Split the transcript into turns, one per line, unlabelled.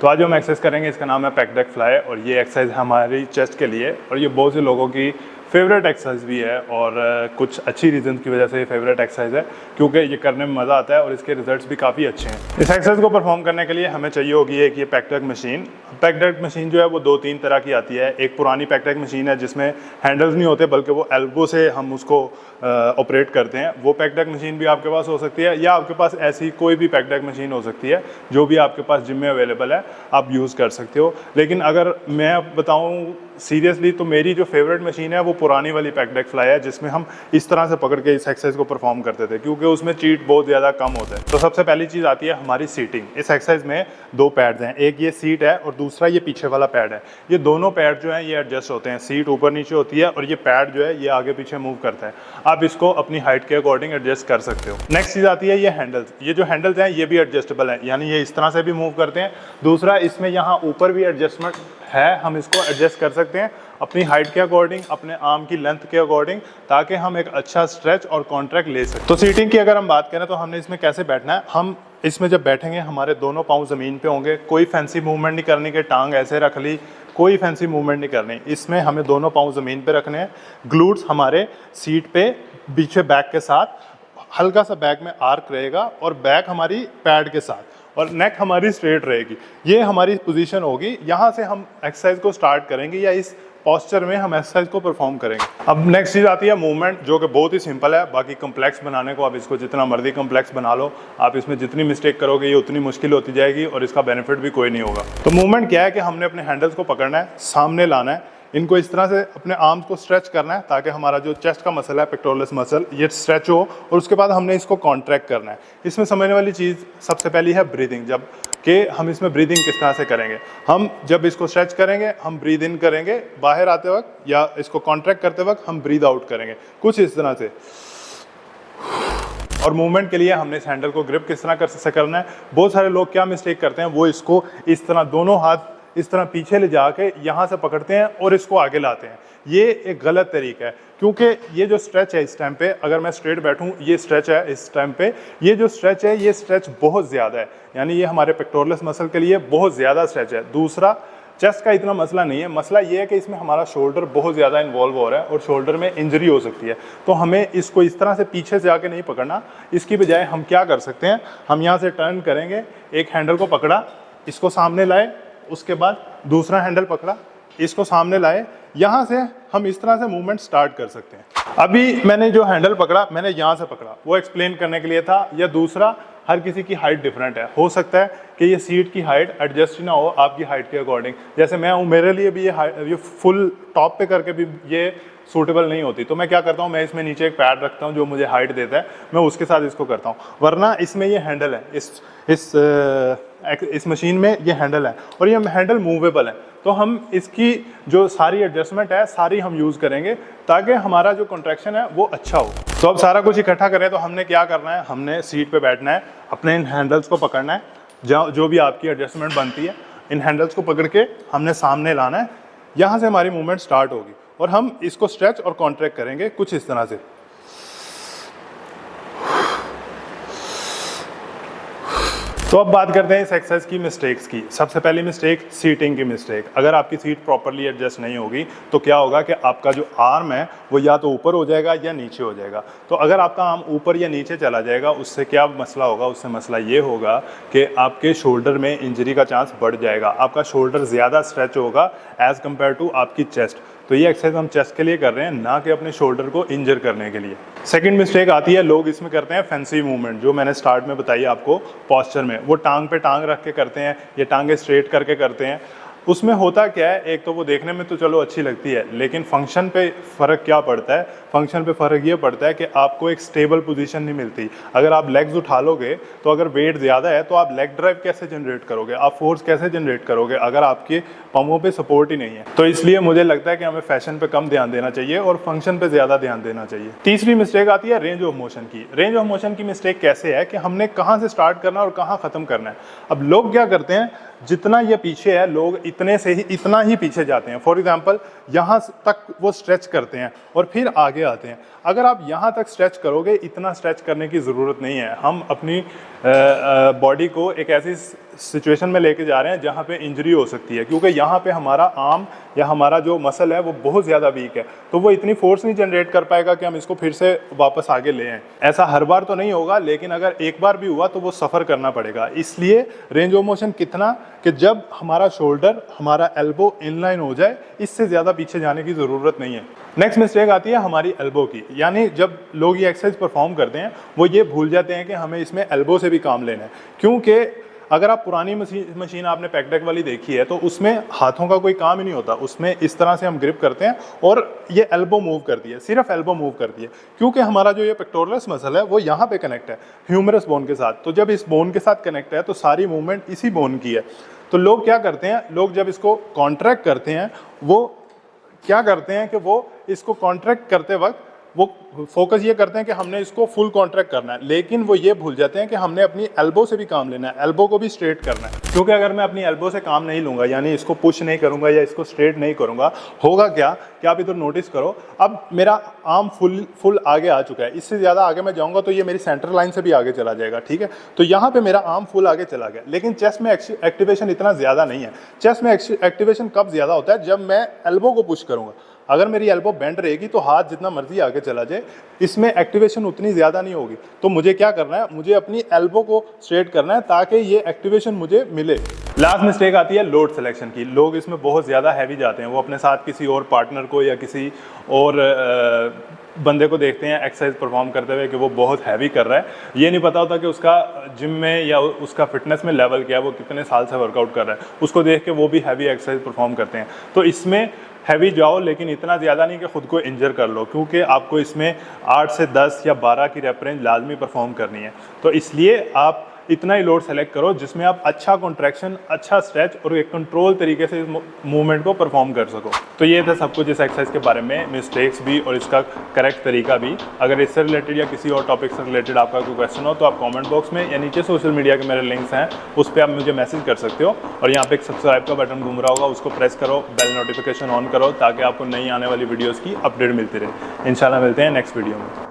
तो आज हम एक्सरसाइज करेंगे, इसका नाम है पैक डेक फ्लाई और ये एक्सरसाइज हमारी चेस्ट के लिए और ये बहुत से लोगों की फेवरेट एक्सरसाइज भी है और कुछ अच्छी रीजन की वजह से ये फेवरेट एक्सरसाइज है क्योंकि ये करने में मज़ा आता है और इसके रिजल्ट्स भी काफ़ी अच्छे हैं। इस एक्सरसाइज को परफॉर्म करने के लिए हमें चाहिए होगी एक ये pack deck machine. Pack deck machine जो है वो 2-3 तरह की आती है। एक पुरानी पैक डेक मशीन है जिसमें हैंडल्स नहीं होते बल्कि वो एल्बो से हम उसको ऑपरेट करते हैं। वो पैक डेक मशीन भी आपके पास हो सकती है या आपके पास ऐसी कोई भी पैक डेक मशीन हो सकती है जो भी आपके पास जिम में अवेलेबल है, आप यूज़ कर सकते हो। लेकिन अगर मैं बताऊँ सीरियसली तो मेरी जो फेवरेट मशीन है वो पुरानी वाली पैक डेक फ्लाई है जिसमें हम इस तरह से पकड़ के इस एक्सरसाइज को परफॉर्म करते थे क्योंकि उसमें चीट बहुत ज़्यादा कम होता है। तो सबसे पहली चीज़ आती है हमारी सीटिंग। इस एक्सरसाइज में 2 पैड्स हैं, एक ये सीट है और दूसरा ये पीछे वाला पैड है। ये दोनों पैड जो हैं ये एडजस्ट होते हैं, सीट ऊपर नीचे होती है और ये पैड जो है ये आगे पीछे मूव करता है। आप इसको अपनी हाइट के अकॉर्डिंग एडजस्ट कर सकते हो। नेक्स्ट चीज़ आती है ये हैंडल्स। ये जो हैंडल्स हैं ये भी एडजस्टेबल है, यानी ये इस तरह से भी मूव करते हैं। दूसरा इसमें यहाँ ऊपर भी एडजस्टमेंट है, हम इसको एडजस्ट कर सकते हैं अपनी हाइट के अकॉर्डिंग, अपने आर्म की लेंथ के अकॉर्डिंग, ताकि हम एक अच्छा स्ट्रेच और कॉन्ट्रैक्ट ले सकें। तो सीटिंग की अगर हम बात करें तो हमने इसमें कैसे बैठना है, हम इसमें जब बैठेंगे हमारे दोनों पाँव ज़मीन पे होंगे, कोई फैंसी मूवमेंट नहीं करनी कि टांग ऐसे रख ली, कोई फैंसी मूवमेंट नहीं करनी। इसमें हमें दोनों पाँव ज़मीन पे रखने हैं, ग्लूट्स हमारे सीट पे पीछे बैक के साथ, हल्का सा बैक में आर्क रहेगा और बैक हमारी पैड के साथ और नेक हमारी स्ट्रेट रहेगी। ये हमारी पोजीशन होगी। यहाँ से हम एक्सरसाइज को स्टार्ट करेंगे या इस पोस्चर में हम एक्सरसाइज को परफॉर्म करेंगे। अब नेक्स्ट चीज़ आती है मूवमेंट, जो कि बहुत ही सिंपल है। बाकी कम्प्लेक्स बनाने को आप इसको जितना मर्जी कम्प्लेक्स बना लो, आप इसमें जितनी मिस्टेक करोगे ये उतनी मुश्किल होती जाएगी और इसका बेनिफिट भी कोई नहीं होगा। तो मूवमेंट क्या है कि हमने अपने हैंडल्स को पकड़ना है, सामने लाना है, इनको इस तरह से अपने आर्म्स को स्ट्रेच करना है ताकि हमारा जो चेस्ट का मसल है, पेक्टोरलिस मसल, ये स्ट्रेच हो और उसके बाद हमने इसको कॉन्ट्रैक्ट करना है। इसमें समझने वाली चीज़ सबसे पहली है ब्रीदिंग। जब कि हम इसमें ब्रीदिंग किस तरह से करेंगे, हम जब इसको स्ट्रेच करेंगे हम ब्रीद इन करेंगे बाहर आते वक्त, या इसको कॉन्ट्रैक्ट करते वक्त हम ब्रीद आउट करेंगे कुछ इस तरह से। और मूवमेंट के लिए हमने इस हैंडल को ग्रिप किस तरह से करना है। बहुत सारे लोग क्या मिस्टेक करते हैं, वो इसको इस तरह दोनों हाथ इस तरह पीछे ले जाके यहाँ से पकड़ते हैं और इसको आगे लाते हैं। ये एक गलत तरीका है क्योंकि ये जो स्ट्रेच है इस टाइम पे, अगर मैं स्ट्रेट बैठूं, ये स्ट्रेच है इस टाइम पे, ये जो स्ट्रेच है ये स्ट्रेच बहुत ज़्यादा है, यानी ये हमारे पेक्टोरलिस मसल के लिए बहुत ज़्यादा स्ट्रेच है। दूसरा, चेस्ट का इतना मसला नहीं है, मसला ये है कि इसमें हमारा शोल्डर बहुत ज़्यादा इन्वॉल्व हो रहा है और शोल्डर में इंजरी हो सकती है। तो हमें इसको इस तरह से पीछे से आके नहीं पकड़ना, इसकी बजाय हम क्या कर सकते हैं, हम यहाँ से टर्न करेंगे, एक हैंडल को पकड़ा, इसको सामने लाए, उसके बाद दूसरा हैंडल पकड़ा, इसको सामने लाए, यहाँ से हम इस तरह से मूवमेंट स्टार्ट कर सकते हैं। अभी मैंने जो हैंडल पकड़ा मैंने यहाँ से पकड़ा, वो एक्सप्लेन करने के लिए था। या दूसरा, हर किसी की हाइट डिफरेंट है, हो सकता है कि ये सीट की हाइट एडजस्ट ही ना हो आपकी हाइट के अकॉर्डिंग। जैसे मैं हूँ, मेरे लिए भी ये फुल टॉप पे करके भी ये सूटेबल नहीं होती, तो मैं क्या करता हूँ, मैं इसमें नीचे एक पैड रखता हूँ जो मुझे हाइट देता है, मैं उसके साथ इसको करता हूँ। वरना इसमें ये हैंडल है, इस मशीन में ये हैंडल है और ये हैंडल मूवेबल है, तो हम इसकी जो सारी एडजस्टमेंट है सारी हम यूज़ करेंगे ताकि हमारा जो कॉन्ट्रैक्शन है वो अच्छा हो। तो अब सारा कुछ इकट्ठा करें तो हमने क्या करना है, हमने सीट पे बैठना है, अपने इन हैंडल्स को पकड़ना है, जो भी आपकी एडजस्टमेंट बनती है, इन हैंडल्स को पकड़ के हमने सामने लाना है, यहाँ से हमारी मूवमेंट स्टार्ट होगी और हम इसको स्ट्रेच और कॉन्ट्रैक्ट करेंगे कुछ इस तरह से। तो अब बात करते हैं इस एक्सरसाइज की मिस्टेक्स की। सबसे पहली मिस्टेक, सीटिंग की मिस्टेक। अगर आपकी सीट प्रॉपरली एडजस्ट नहीं होगी तो क्या होगा कि आपका जो आर्म है वो या तो ऊपर हो जाएगा या नीचे हो जाएगा। तो अगर आपका आर्म ऊपर या नीचे चला जाएगा, उससे क्या मसला होगा, उससे मसला ये होगा कि आपके शोल्डर में इंजरी का चांस बढ़ जाएगा, आपका शोल्डर ज़्यादा स्ट्रेच होगा एज़ कम्पेयर टू आपकी चेस्ट। तो ये एक्सरसाइज हम चेस्ट के लिए कर रहे हैं, ना कि अपने शोल्डर को इंजर करने के लिए। सेकंड मिस्टेक आती है, लोग इसमें करते हैं फैंसी मूवमेंट, जो मैंने स्टार्ट में बताई आपको पोस्चर में, वो टांग पे टांग रख के करते हैं, ये टांगे स्ट्रेट करके करते हैं। उसमें होता क्या है, एक तो वो देखने में तो चलो अच्छी लगती है, लेकिन फंक्शन पे फ़र्क क्या पड़ता है, फंक्शन पे फ़र्क ये पड़ता है कि आपको एक स्टेबल पोजीशन नहीं मिलती। अगर आप लेग्स उठा लोगे तो अगर वेट ज़्यादा है तो आप लेग ड्राइव कैसे जनरेट करोगे, आप फोर्स कैसे जनरेट करोगे अगर आपके पाँवों पे सपोर्ट ही नहीं है। तो इसलिए मुझे लगता है कि हमें फैशन पे कम ध्यान देना चाहिए और फंक्शन पे ज़्यादा ध्यान देना चाहिए। तीसरी मिस्टेक आती है रेंज ऑफ मोशन की। रेंज ऑफ मोशन की मिस्टेक कैसे है कि हमने कहाँ से स्टार्ट करना और कहाँ ख़त्म करना है। अब लोग क्या करते हैं, जितना ये पीछे है लोग इतना ही पीछे जाते हैं। फॉर एग्जांपल यहाँ तक वो स्ट्रेच करते हैं और फिर आगे आते हैं। अगर आप यहाँ तक स्ट्रेच करोगे, इतना स्ट्रेच करने की ज़रूरत नहीं है। हम अपनी बॉडी को एक ऐसी सिचुएशन में लेके जा रहे हैं जहाँ पे इंजरी हो सकती है, क्योंकि यहाँ पे हमारा आर्म या हमारा जो मसल है वो बहुत ज़्यादा वीक है, तो वो इतनी फोर्स नहीं जनरेट कर पाएगा कि हम इसको फिर से वापस आगे ले आएँ। ऐसा हर बार तो नहीं होगा, लेकिन अगर एक बार भी हुआ तो वो सफ़र करना पड़ेगा। इसलिए रेंज ऑफ मोशन कितना कि जब हमारा शोल्डर, हमारा एल्बो इनलाइन हो जाए, इससे ज़्यादा पीछे जाने की ज़रूरत नहीं है। नेक्स्ट मिस्टेक आती है हमारी एल्बो की, यानी जब लोग ये एक्सरसाइज परफॉर्म करते हैं वो ये भूल जाते हैं कि हमें इसमें एल्बो से भी काम लेना है। क्योंकि अगर आप पुरानी मशीन आपने पैक डेक वाली देखी है तो उसमें हाथों का कोई काम ही नहीं होता, उसमें इस तरह से हम ग्रिप करते हैं और ये एल्बो मूव करती है, सिर्फ एल्बो मूव करती है, क्योंकि हमारा जो ये पेक्टोरल्स मसल है वो यहाँ पे कनेक्ट है ह्यूमरस बोन के साथ। तो जब इस बोन के साथ कनेक्ट है तो सारी मूवमेंट इसी बोन की है। तो लोग क्या करते हैं, लोग जब इसको कॉन्ट्रैक्ट करते हैं, वो क्या करते हैं कि वो इसको कॉन्ट्रैक्ट करते वक्त वो फोकस ये करते हैं कि हमने इसको फुल कॉन्ट्रैक्ट करना है, लेकिन वो ये भूल जाते हैं कि हमने अपनी एल्बो से भी काम लेना है, एल्बो को भी स्ट्रेट करना है। क्योंकि अगर मैं अपनी एल्बो से काम नहीं लूँगा, यानी इसको पुश नहीं करूँगा या इसको स्ट्रेट नहीं करूँगा, होगा क्या कि आप इधर नोटिस करो, अब मेरा आर्म फुल आगे आ चुका है, इससे ज़्यादा आगे मैं जाऊँगा तो ये मेरी सेंटर लाइन से भी आगे चला जाएगा, ठीक है। तो यहाँ पर मेरा आर्म फुल आगे चला गया, लेकिन चेस्ट में एक्टिवेशन इतना ज़्यादा नहीं है। चेस्ट में एक्टिवेशन कब ज़्यादा होता है, जब मैं एल्बो को पुश करूँगा। अगर मेरी एल्बो बेंड रहेगी तो हाथ जितना मर्जी आगे चला जाए, इसमें एक्टिवेशन उतनी ज़्यादा नहीं होगी। तो मुझे क्या करना है, मुझे अपनी एल्बो को स्ट्रेट करना है ताकि ये एक्टिवेशन मुझे मिले। लास्ट मिस्टेक आती है लोड सिलेक्शन की। लोग इसमें बहुत ज़्यादा हैवी जाते हैं, वो अपने साथ किसी और पार्टनर को या किसी और बंदे को देखते हैं एक्सरसाइज परफॉर्म करते हुए कि वो बहुत हैवी कर रहा है, ये नहीं पता होता कि उसका जिम में या उसका फिटनेस में लेवल क्या है, वो कितने साल से वर्कआउट कर रहा है। उसको देख के वो भी हैवी एक्सरसाइज परफॉर्म करते हैं। तो इसमें हैवी जाओ, लेकिन इतना ज़्यादा नहीं कि खुद को इंजर कर लो, क्योंकि आपको इसमें 8 से 10 या 12 की रेप रेंज लाजमी परफॉर्म करनी है। तो इसलिए आप इतना ही लोड सेलेक्ट करो जिसमें आप अच्छा कॉन्ट्रैक्शन, अच्छा स्ट्रेच और एक कंट्रोल तरीके से इस मूवमेंट को परफॉर्म कर सको। तो ये था सब कुछ इस एक्सरसाइज के बारे में, मिस्टेक्स भी और इसका करेक्ट तरीका भी। अगर इससे रिलेटेड या किसी और टॉपिक से रिलेटेड आपका कोई क्वेश्चन हो तो आप कमेंट बॉक्स में या नीचे सोशल मीडिया के मेरे लिंक्स हैं, उस पर आप मुझे मैसेज कर सकते हो। और यहाँ पे एक सब्सक्राइब का बटन घूम रहा होगा, उसको प्रेस करो, बेल नोटिफिकेशन ऑन करो, ताकि आपको नई आने वाली वीडियोज़ की अपडेट मिलती रहे। इंशाल्लाह मिलते हैं नेक्स्ट वीडियो में।